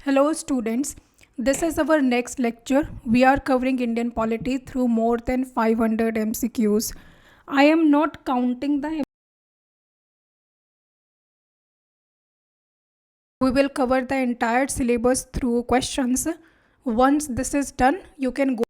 Hello, students. This is our next lecture. We are covering Indian polity through more than 500 MCQs. I am not counting the. We will cover the entire syllabus through questions. Once this is done, you can go.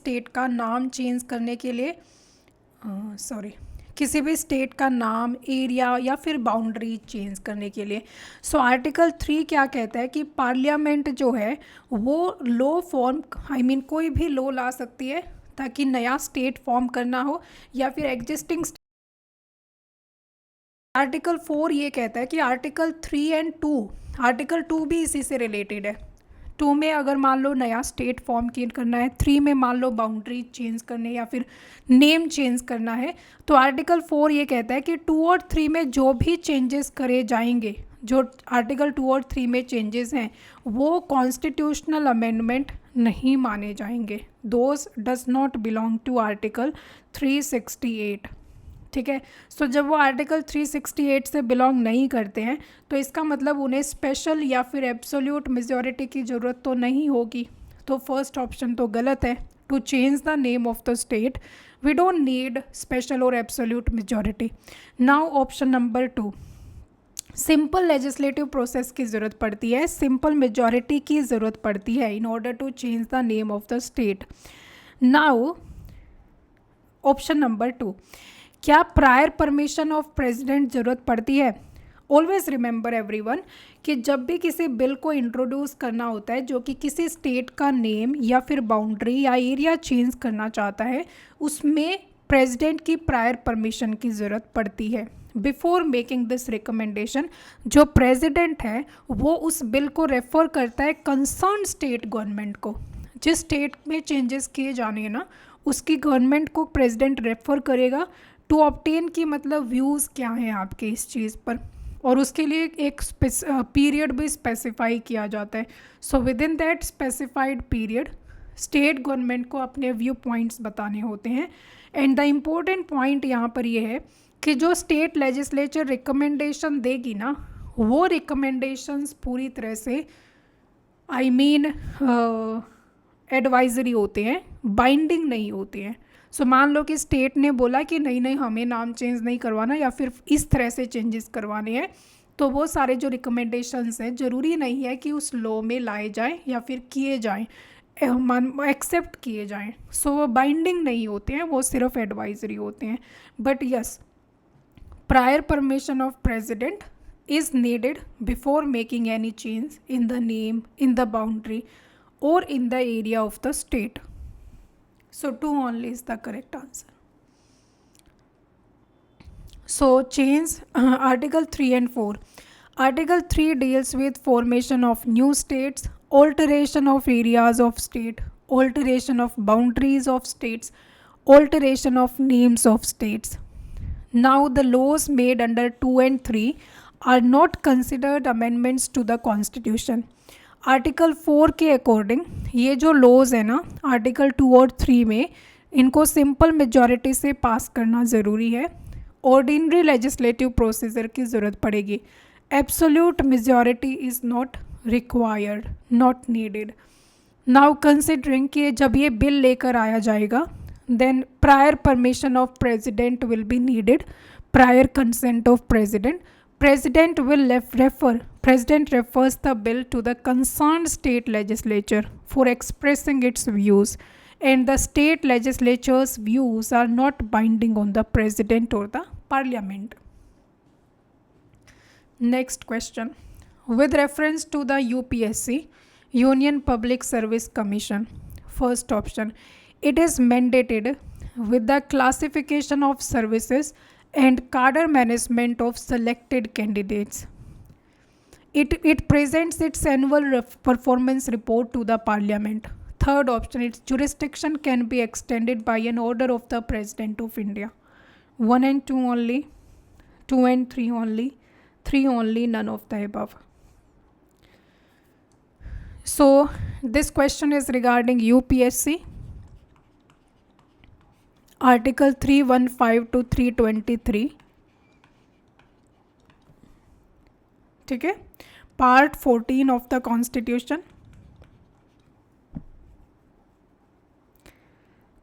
State का नाम change करने के लिए किसी भी state का नाम, area या फिर बाउंड्री चेंज करने के लिए। सो आर्टिकल 3 क्या कहता है कि पार्लियामेंट जो है वो लॉ फॉर्म कोई भी लॉ ला सकती है ताकि नया स्टेट फॉर्म करना हो या फिर एग्जिस्टिंग। आर्टिकल 4 ये कहता है कि आर्टिकल 3 एंड 2, आर्टिकल 2 भी इसी से रिलेटेड है। 2 में अगर मान लो नया स्टेट फॉर्म करना है, 3 में मान लो बाउंड्री चेंज करने या फिर नेम चेंज करना है, तो आर्टिकल 4 ये कहता है कि 2 और 3 में जो भी चेंजेस करे जाएंगे, जो आर्टिकल 2 और 3 में चेंजेस हैं वो कॉन्स्टिट्यूशनल अमेंडमेंट नहीं माने जाएंगे। Those does not belong to article 368। ठीक है। सो जब वो आर्टिकल 368 से बिलोंग नहीं करते हैं तो इसका मतलब उन्हें स्पेशल या फिर एब्सोल्यूट मेजॉरिटी की ज़रूरत तो नहीं होगी। तो फर्स्ट ऑप्शन तो गलत है। To change the name of the state we don't need special और absolute majority. Now option number 2, simple legislative process की ज़रूरत पड़ती है, सिंपल मेजॉरिटी की ज़रूरत पड़ती है in order to change the name of the state. Now option number 2, क्या प्रायर परमिशन ऑफ प्रेसिडेंट ज़रूरत पड़ती है? ऑलवेज रिमेंबर एवरीवन कि जब भी किसी बिल को इंट्रोड्यूस करना होता है जो कि किसी स्टेट का नेम या फिर बाउंड्री या एरिया चेंज करना चाहता है, उसमें प्रेसिडेंट की प्रायर परमिशन की ज़रूरत पड़ती है। बिफोर मेकिंग दिस रिकमेंडेशन जो प्रेसिडेंट है वो उस बिल को रेफ़र करता है कंसर्न स्टेट गवर्नमेंट को। जिस स्टेट में चेंजेस किए जाने हैं ना, उसकी गवर्नमेंट को प्रेसिडेंट रेफ़र करेगा टू ऑब्टेन की मतलब व्यूज़ क्या हैं आपके इस चीज़ पर, और उसके लिए एक पीरियड भी स्पेसिफाई किया जाता है। So with in that specified period state government को अपने व्यू पॉइंट्स बताने होते हैं। एंड द इम्पोर्टेंट पॉइंट यहाँ पर ये है कि जो स्टेट लेजिस्लेचर रिकमेंडेशन देगी ना, वो रिकमेंडेशंस पूरी तरह से एडवाइजरी होते हैं, बाइंडिंग नहीं होते हैं। सो मान लो कि स्टेट ने बोला कि नहीं नहीं हमें नाम चेंज नहीं करवाना या फिर इस तरह से चेंजेस करवाने हैं, तो वो सारे जो रिकमेंडेशंस हैं ज़रूरी नहीं है कि उस लॉ में लाए जाएं या फिर किए जाएं, एक्सेप्ट किए जाएं। सो वो बाइंडिंग नहीं होते हैं, वो सिर्फ एडवाइजरी होते हैं। But yes, prior permission of president is needed before making any change in the name, in the boundary or in the area of the state. So 2 only is the correct answer. So change article 3 and 4. Article 3 deals with formation of new states, alteration of areas of state, alteration of boundaries of states, alteration of names of states. Now the laws made under 2 and 3 are not considered amendments to the constitution. Article 4 के according ये जो laws है ना, article 2 और 3 में, इनको simple majority से पास करना ज़रूरी है। ऑर्डिनरी लेजिस्लेटिव प्रोसीजर की ज़रूरत पड़ेगी। Absolute majority is not required, not needed. Now considering कि जब ये बिल लेकर आया जाएगा, then prior permission of president will be needed, prior consent of president. President refers the bill to the concerned state legislature for expressing its views, and the state legislature's views are not binding on the president or the parliament. Next question. With reference to the UPSC, Union Public Service Commission, first option, it is mandated with the classification of services and cadre management of selected candidates. It presents its annual performance report to the parliament. Third option, its jurisdiction can be extended by an order of the President of India. 1 and 2 only, 2 and 3 only, 3 only, none of the above. So this question is regarding UPSC. Article 315 to 323, ठीक है, part 14 of the constitution.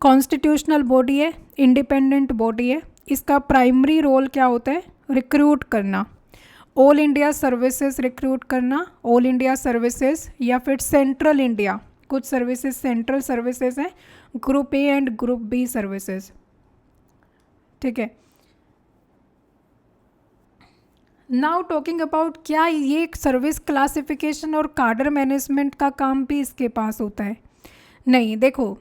Constitutional body है, independent body है। इसका primary role क्या होता है? Recruit करना, all India services recruit करना, ऑल इंडिया सर्विसेज या फिर सेंट्रल इंडिया, कुछ सर्विसेज सेंट्रल सर्विसेज हैं group A and group B services, ठीक है। नाउ टॉकिंग अबाउट क्या ये सर्विस क्लासिफिकेशन और कार्डर मैनेजमेंट का काम भी इसके पास होता है? नहीं, देखो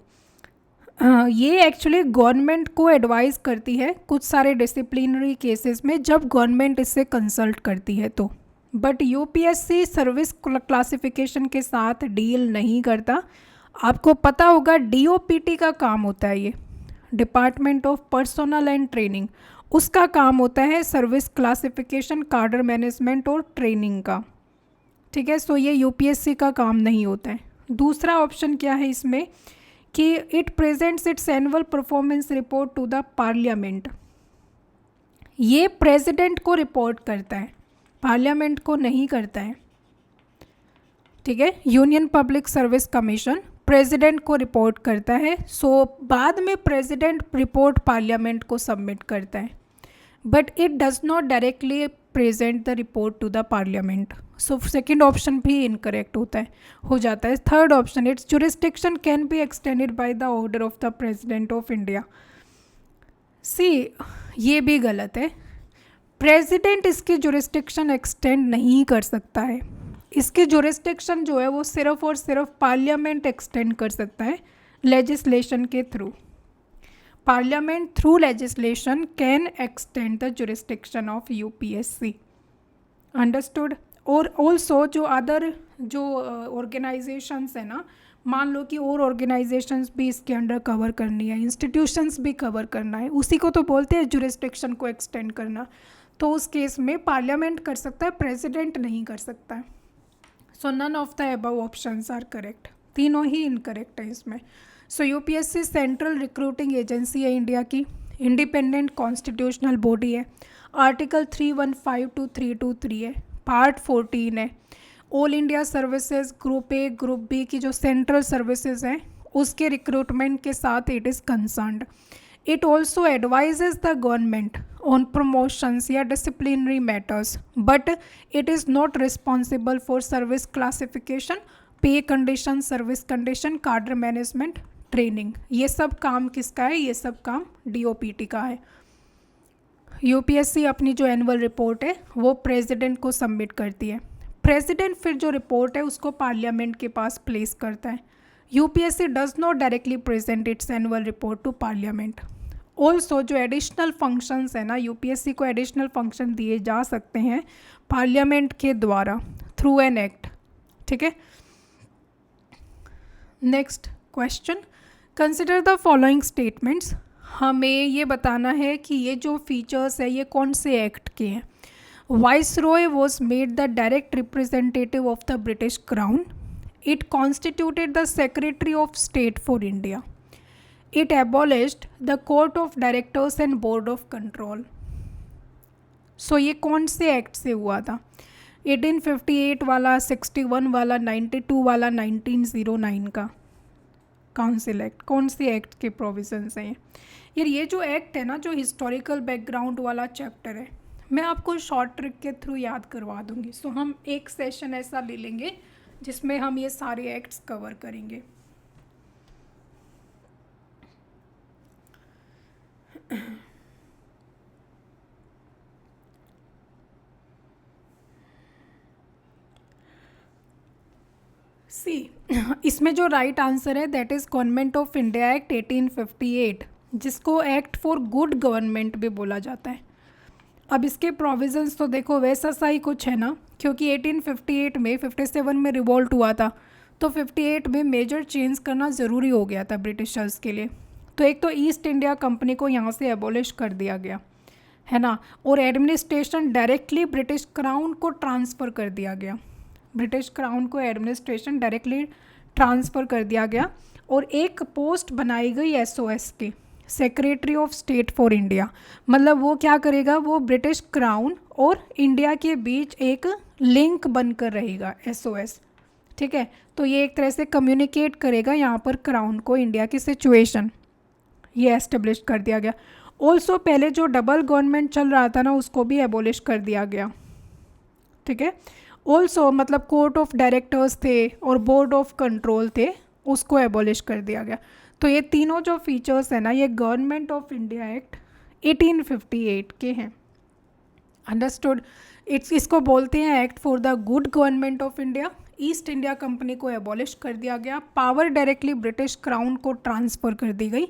ये एक्चुअली गवर्नमेंट को एडवाइस करती है कुछ सारे डिसिप्लिनरी केसेस में जब गवर्नमेंट इससे कंसल्ट करती है तो, बट यूपीएससी सर्विस क्लासिफिकेशन के साथ डील नहीं करता। आपको पता होगा डीओपीटी का काम होता है, ये department of personal and training, उसका काम होता है सर्विस क्लासिफिकेशन, कार्डर मैनेजमेंट और ट्रेनिंग का, ठीक है। सो ये यूपीएससी का काम नहीं होता है। दूसरा ऑप्शन क्या है इसमें कि it presents its annual performance report to the parliament, ये प्रेसिडेंट को रिपोर्ट करता है, पार्लियामेंट को नहीं करता है, ठीक है। Union Public Service Commission president को रिपोर्ट करता है, सो बाद में प्रेसिडेंट रिपोर्ट पार्लियामेंट को सबमिट करता है, but it does not directly present the report to the parliament. So second option भी इनकरेक्ट हो जाता है। Third option, its jurisdiction can be extended by the order of the president of India. See, ये भी गलत है, president इसकी jurisdiction extend नहीं कर सकता है, इसकी जुरिस्डिक्शन जो है वो सिर्फ और सिर्फ पार्लियामेंट एक्सटेंड कर सकता है लेजिस्लेशन के through. Parliament through legislation can extend the jurisdiction of UPSC, understood. और ऑल्सो जो अदर जो ऑर्गेनाइजेशंस है ना, मान लो कि और ऑर्गेनाइजेशंस भी इसके अंडर कवर करनी है, इंस्टीट्यूशंस भी कवर करना है, उसी को तो बोलते हैं जुरिस्डिक्शन को एक्सटेंड करना, तो उस केस में पार्लियामेंट कर सकता है, प्रेसिडेंट नहीं कर सकता है। So none of the above options are correct, तीनों ही इनकरेक्ट है इसमें। So UPSC central recruiting agency है इंडिया की, इंडिपेंडेंट कॉन्स्टिट्यूशनल बॉडी है, आर्टिकल 315 to 323 है, पार्ट 14 है। All India services group A group B की जो सेंट्रल सर्विसेज हैं उसके रिक्रूटमेंट के साथ it is concerned. It also advises the government on promotions या disciplinary matters, but it is not responsible for service classification, पे condition, service condition, कार्डर management, training. ये सब काम किसका है? ये सब काम डीओपीटी का है। यूपीएससी अपनी जो एनुअल रिपोर्ट है वो प्रेसिडेंट को सबमिट करती है, प्रेसिडेंट फिर जो रिपोर्ट है उसको पार्लियामेंट के पास प्लेस करता है। UPSC does not directly present its annual report to parliament. Also जो एडिशनल फंक्शंस है ना, यूपीएससी को एडिशनल फंक्शन दिए जा सकते हैं पार्लियामेंट के द्वारा थ्रू एन एक्ट, ठीक है। Next question, consider the following statements. हमें ये बताना है कि ये जो फीचर्स है ये कौन से एक्ट के हैं। Viceroy was made the direct representative of the British crown, it constituted the secretary of state for India, it abolished the court of directors and board of control. So ये कौन से act से हुआ था? 1858 वाला, 61 वाला, 92 वाला, 1909 का काउंसिल एक्ट, कौन से एक्ट के प्रोविजंस हैं यार? ये जो एक्ट है ना, जो हिस्टोरिकल बैकग्राउंड वाला चैप्टर है, मैं आपको शॉर्ट ट्रिक के थ्रू याद करवा दूंगी। सो हम एक सेशन ऐसा ले लेंगे जिसमें हम ये सारे एक्ट्स कवर करेंगे। सी, इसमें जो राइट आंसर है that is government of India act 1858, जिसको एक्ट फॉर गुड गवर्नमेंट भी बोला जाता है। अब इसके प्रोविजंस तो देखो वैसा सा ही कुछ है ना, क्योंकि 1858 में 57 में रिवोल्ट हुआ था, तो 58 में मेजर चेंज करना ज़रूरी हो गया था ब्रिटिशर्स के लिए। तो एक तो ईस्ट इंडिया कंपनी को यहाँ से एबोलिश कर दिया गया है ना, और एडमिनिस्ट्रेशन डायरेक्टली ब्रिटिश क्राउन को ट्रांसफ़र कर दिया गया, ब्रिटिश क्राउन को एडमिनिस्ट्रेशन डायरेक्टली ट्रांसफ़र कर दिया गया, और एक पोस्ट बनाई गई एसओएस की, secretary of state for India. मतलब वो क्या करेगा, वो ब्रिटिश क्राउन और इंडिया के बीच एक लिंक बनकर रहेगा, एसओएस, ठीक है। तो ये एक तरह से कम्युनिकेट करेगा यहाँ पर क्राउन को इंडिया की सिचुएशन, ये एस्टेब्लिश कर दिया गया। ऑल्सो पहले जो डबल गवर्नमेंट चल रहा था ना, उसको भी एबोलिश कर दिया गया, ठीक है। ऑल्सो मतलब कोर्ट ऑफ डायरेक्टर्स थे और बोर्ड ऑफ कंट्रोल थे, उसको एबोलिश कर दिया गया। तो ये तीनों जो फीचर्स है ना, ये गवर्नमेंट ऑफ इंडिया एक्ट 1858 के हैं। अंडरस्टूड। इसको बोलते हैं act for the good government of India. East India Company को एबॉलिश कर दिया गया, पावर डायरेक्टली ब्रिटिश क्राउन को ट्रांसफ़र कर दी गई।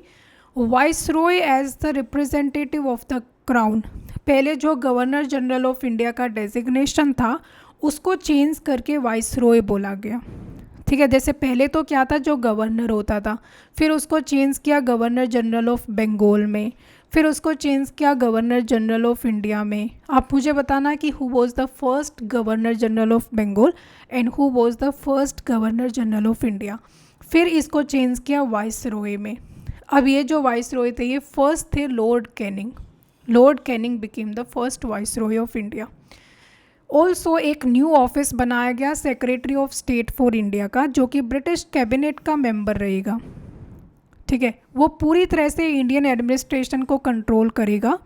Viceroy as the representative of the crown, पहले जो गवर्नर जनरल ऑफ इंडिया का डेजिग्नेशन था उसको चेंज करके वाइसरॉय बोला गया। ठीक है, जैसे पहले तो क्या था, जो गवर्नर होता था, फिर उसको चेंज किया गवर्नर जनरल ऑफ बंगाल में, फिर उसको चेंज किया गवर्नर जनरल ऑफ इंडिया में। आप मुझे बताना कि who was the first governor general of Bengal and who was the first governor general of India. फिर इसको चेंज किया वाइसरॉय में। अब ये जो वाइसरॉय थे ये फर्स्ट थे Lord Canning. Lord Canning became the first viceroy of India. Also एक न्यू ऑफिस बनाया गया secretary of state for India का, जो कि ब्रिटिश कैबिनेट का मेंबर रहेगा। ठीक है, वो पूरी तरह से इंडियन एडमिनिस्ट्रेशन को कंट्रोल करेगा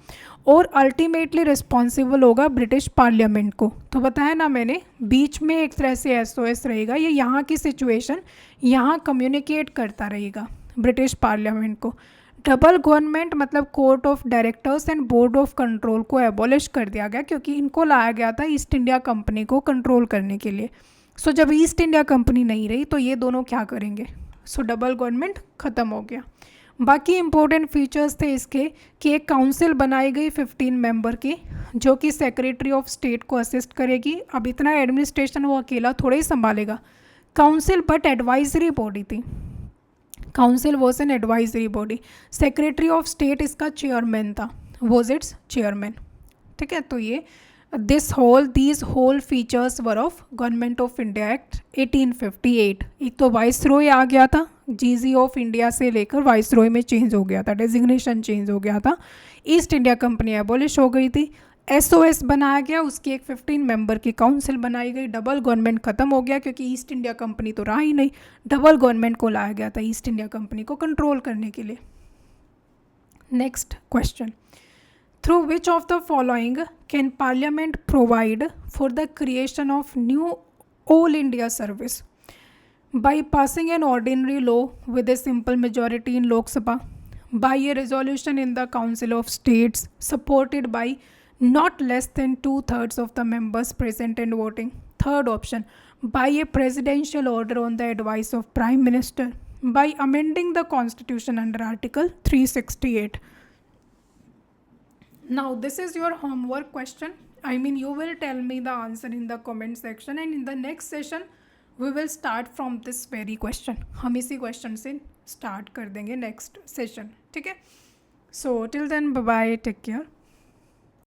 और अल्टीमेटली रिस्पॉन्सिबल होगा ब्रिटिश पार्लियामेंट को। तो बताया ना मैंने, बीच में एक तरह से एसओएस रहेगा, ये यहाँ की सिचुएशन यहाँ कम्युनिकेट करता रहेगा ब्रिटिश पार्लियामेंट को। डबल गवर्नमेंट मतलब court of directors and board of control को एबॉलिश कर दिया गया, क्योंकि इनको लाया गया था ईस्ट इंडिया कंपनी को कंट्रोल करने के लिए। सो जब ईस्ट इंडिया कंपनी नहीं रही तो ये दोनों क्या करेंगे, सो डबल गवर्नमेंट ख़त्म हो गया। बाकी इंपॉर्टेंट फीचर्स थे इसके कि एक काउंसिल बनाई गई 15 मेंबर की, जो कि सेक्रेटरी ऑफ स्टेट को असिस्ट करेगी। अब इतना एडमिनिस्ट्रेशन वो अकेला थोड़ा ही संभालेगा, काउंसिल बट एडवाइजरी बॉडी थी। Council was an advisory body. Secretary of state इसका चेयरमैन था, वॉज इट्स चेयरमैन। ठीक है, तो ये these whole features were of government of India act 1858। एक तो वाइसरॉय आ गया था, जीजी ऑफ इंडिया से लेकर वाइसरॉय में चेंज हो गया था, डेजिग्नेशन चेंज हो गया था। ईस्ट इंडिया कंपनी एबॉलिश हो गई थी, एसओएस बनाया गया, उसकी एक 15 मेंबर की काउंसिल बनाई गई, डबल गवर्नमेंट ख़त्म हो गया क्योंकि ईस्ट इंडिया कंपनी तो रहा ही नहीं, डबल गवर्नमेंट को लाया गया था ईस्ट इंडिया कंपनी को कंट्रोल करने के लिए। Next question, through which of the following can parliament provide for the creation of knew all India service by passing an ordinary law with a simple majority in Lok Sabha, by a resolution in the Council of States supported by not less than 2/3 of the members present and voting. Third option, by a presidential order on the advice of Prime Minister, by amending the Constitution under Article 368. Now this is your homework question. I mean, you will tell me the answer in the comment section, and in the next session we will start from this very question. हम इसी question से start कर देंगे next session. ठीक है, so till then bye bye, take care.